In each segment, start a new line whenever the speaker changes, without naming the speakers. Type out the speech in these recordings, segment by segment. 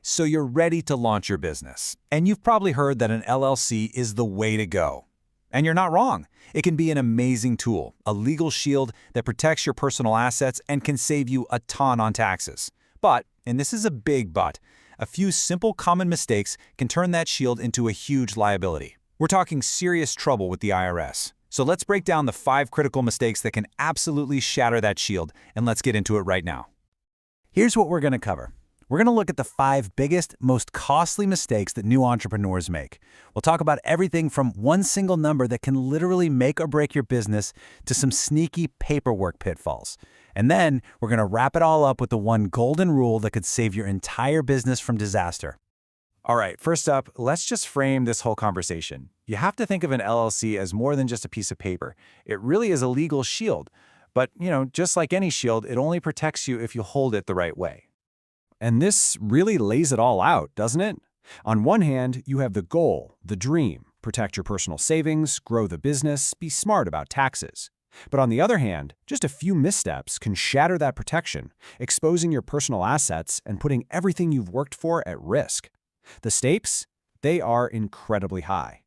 So you're ready to launch your business. And you've probably heard that an LLC is the way to go. And you're not wrong. It can be an amazing tool, a legal shield that protects your personal assets and can save you a ton on taxes. But, and this is a big but, a few simple common mistakes can turn that shield into a huge liability. We're talking serious trouble with the IRS. So let's break down the 5 critical mistakes that can absolutely shatter that shield, and let's get into it right now. Here's what we're going to cover. We're going to look at the 5 biggest, most costly mistakes that new entrepreneurs make. We'll talk about everything from one single number that can literally make or break your business to some sneaky paperwork pitfalls. And then we're going to wrap it all up with the one golden rule that could save your entire business from disaster. All right, first up, let's just frame this whole conversation. You have to think of an LLC as more than just a piece of paper. It really is a legal shield. But, just like any shield, it only protects you if you hold it the right way. And this really lays it all out, doesn't it? On one hand, you have the goal, the dream, protect your personal savings, grow the business, be smart about taxes. But on the other hand, just a few missteps can shatter that protection, exposing your personal assets and putting everything you've worked for at risk. The stakes, they are incredibly high.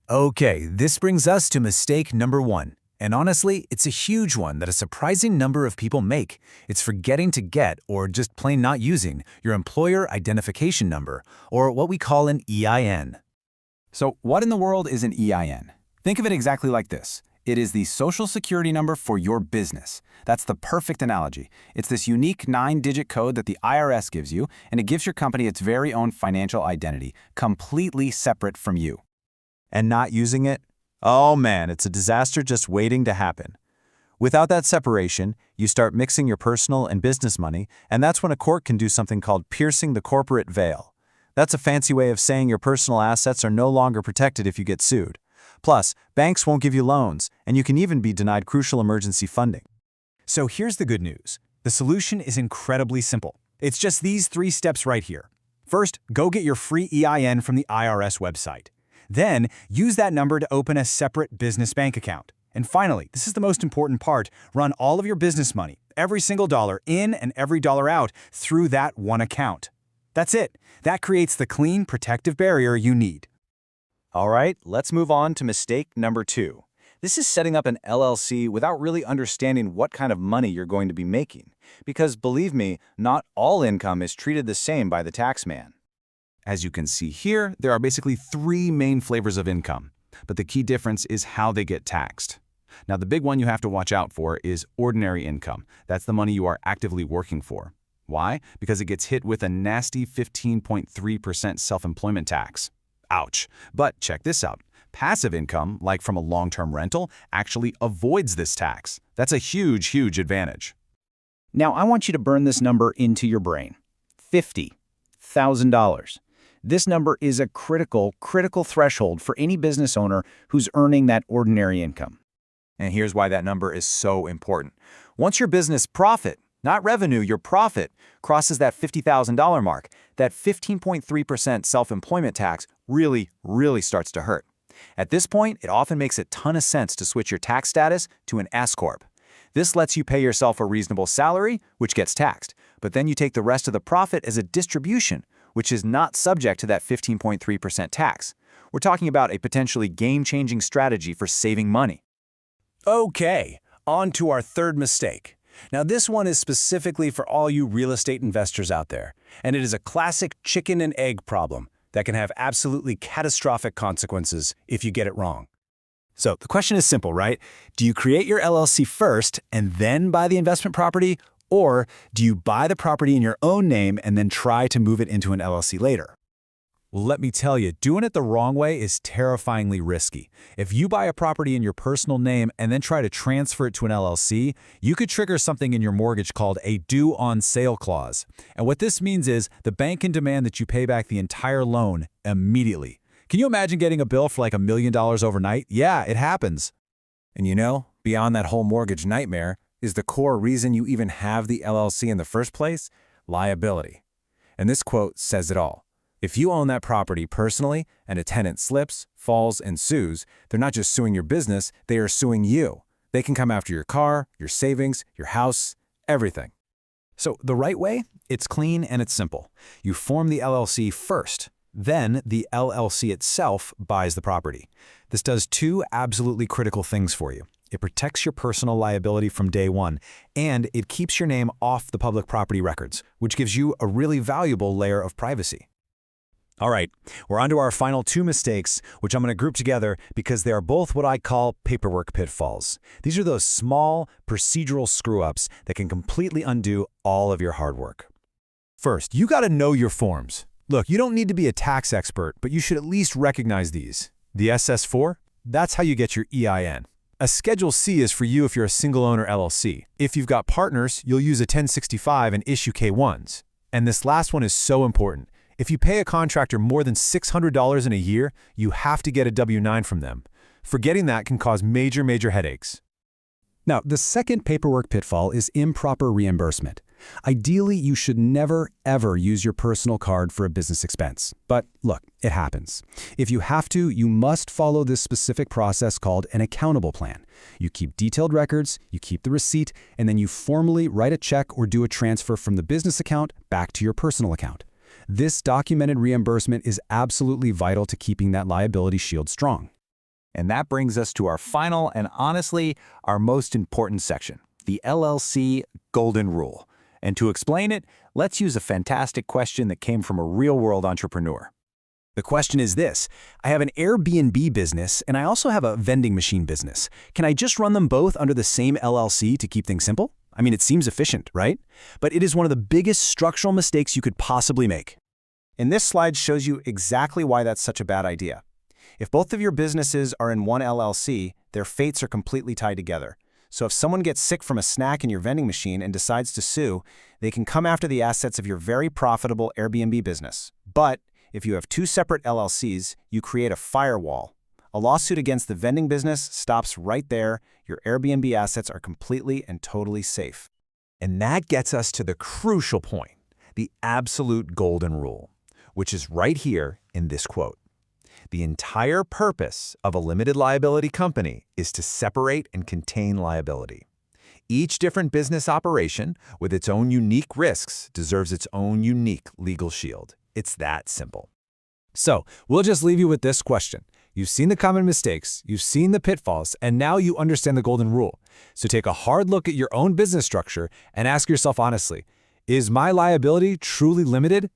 Okay, this brings us to mistake number 1. And honestly, it's a huge one that a surprising number of people make. It's forgetting to get, or just plain not using, your employer identification number, or what we call an EIN. So what in the world is an EIN? Think of it exactly like this. It is the social security number for your business. That's the perfect analogy. It's this unique 9-digit code that the IRS gives you, and it gives your company its very own financial identity, completely separate from you. And not using it? Oh man, it's a disaster just waiting to happen. Without that separation, you start mixing your personal and business money, and that's when a court can do something called piercing the corporate veil. That's a fancy way of saying your personal assets are no longer protected if you get sued. Plus, banks won't give you loans, and you can even be denied crucial emergency funding. So here's the good news. The solution is incredibly simple. It's just these 3 steps right here. First, go get your free EIN from the IRS website. Then, use that number to open a separate business bank account. And finally, this is the most important part, run all of your business money, every single dollar in and every dollar out, through that one account. That's it. That creates the clean, protective barrier you need. All right, let's move on to mistake number 2. This is setting up an LLC without really understanding what kind of money you're going to be making. Because believe me, not all income is treated the same by the tax man. As you can see here, there are basically 3 main flavors of income, but the key difference is how they get taxed. Now, the big one you have to watch out for is ordinary income. That's the money you are actively working for. Why? Because it gets hit with a nasty 15.3% self-employment tax. Ouch. But check this out. Passive income, like from a long-term rental, actually avoids this tax. That's a huge, huge advantage.
Now, I want you to burn this number into your brain. $50,000. This number is a critical threshold for any business owner who's earning that ordinary income.
And here's why that number is so important. Once your business profit, not revenue, your profit, crosses that $50,000 mark, that 15.3% self-employment tax really starts to hurt. At this point, it often makes a ton of sense to switch your tax status to an S-Corp. This lets you pay yourself a reasonable salary, which gets taxed, but then you take the rest of the profit as a distribution, which is not subject to that 15.3% tax. We're talking about a potentially game-changing strategy for saving money.
Okay, on to our 3rd mistake. Now, this one is specifically for all you real estate investors out there, and it is a classic chicken and egg problem that can have absolutely catastrophic consequences if you get it wrong. So the question is simple, right? Do you create your LLC first and then buy the investment property, or do you buy the property in your own name and then try to move it into an LLC later?
Well, let me tell you, doing it the wrong way is terrifyingly risky. If you buy a property in your personal name and then try to transfer it to an LLC, you could trigger something in your mortgage called a due on sale clause. And what this means is the bank can demand that you pay back the entire loan immediately. Can you imagine getting a bill for like $1 million overnight? Yeah, it happens. And beyond that whole mortgage nightmare is the core reason you even have the LLC in the first place: liability. And this quote says it all. If you own that property personally and a tenant slips, falls, and sues, they're not just suing your business, they are suing you. They can come after your car, your savings, your house, everything. So the right way? It's clean and it's simple. You form the LLC first. Then the LLC itself buys the property. This does two absolutely critical things for you. It protects your personal liability from day one, and it keeps your name off the public property records, which gives you a really valuable layer of privacy. All right, we're on to our final two mistakes, which I'm going to group together because they are both what I call paperwork pitfalls. These are those small, procedural screw-ups that can completely undo all of your hard work. First, you got to know your forms. Look, you don't need to be a tax expert, but you should at least recognize these. The SS4? That's how you get your EIN. A Schedule C is for you if you're a single-owner LLC. If you've got partners, you'll use a 1065 and issue K-1s. And this last one is so important. If you pay a contractor more than $600 in a year, you have to get a W-9 from them. Forgetting that can cause major headaches.
Now, the second paperwork pitfall is improper reimbursement. Ideally, you should never, ever use your personal card for a business expense. But look, it happens. If you have to, you must follow this specific process called an accountable plan. You keep detailed records, you keep the receipt, and then you formally write a check or do a transfer from the business account back to your personal account. This documented reimbursement is absolutely vital to keeping that liability shield strong.
And that brings us to our final and honestly, our most important section, the LLC Golden Rule. And to explain it, let's use a fantastic question that came from a real-world entrepreneur. The question is this: I have an Airbnb business and I also have a vending machine business. Can I just run them both under the same LLC to keep things simple? I mean, it seems efficient, right? But it is one of the biggest structural mistakes you could possibly make. And this slide shows you exactly why that's such a bad idea. If both of your businesses are in one LLC, their fates are completely tied together. So if someone gets sick from a snack in your vending machine and decides to sue, they can come after the assets of your very profitable Airbnb business. But if you have two separate LLCs, you create a firewall. A lawsuit against the vending business stops right there. Your Airbnb assets are completely and totally safe. And that gets us to the crucial point, the absolute golden rule, which is right here in this quote. The entire purpose of a limited liability company is to separate and contain liability. Each different business operation, with its own unique risks, deserves its own unique legal shield. It's that simple. So, we'll just leave you with this question. You've seen the common mistakes, you've seen the pitfalls, and now you understand the golden rule. So take a hard look at your own business structure and ask yourself honestly, is my liability truly limited,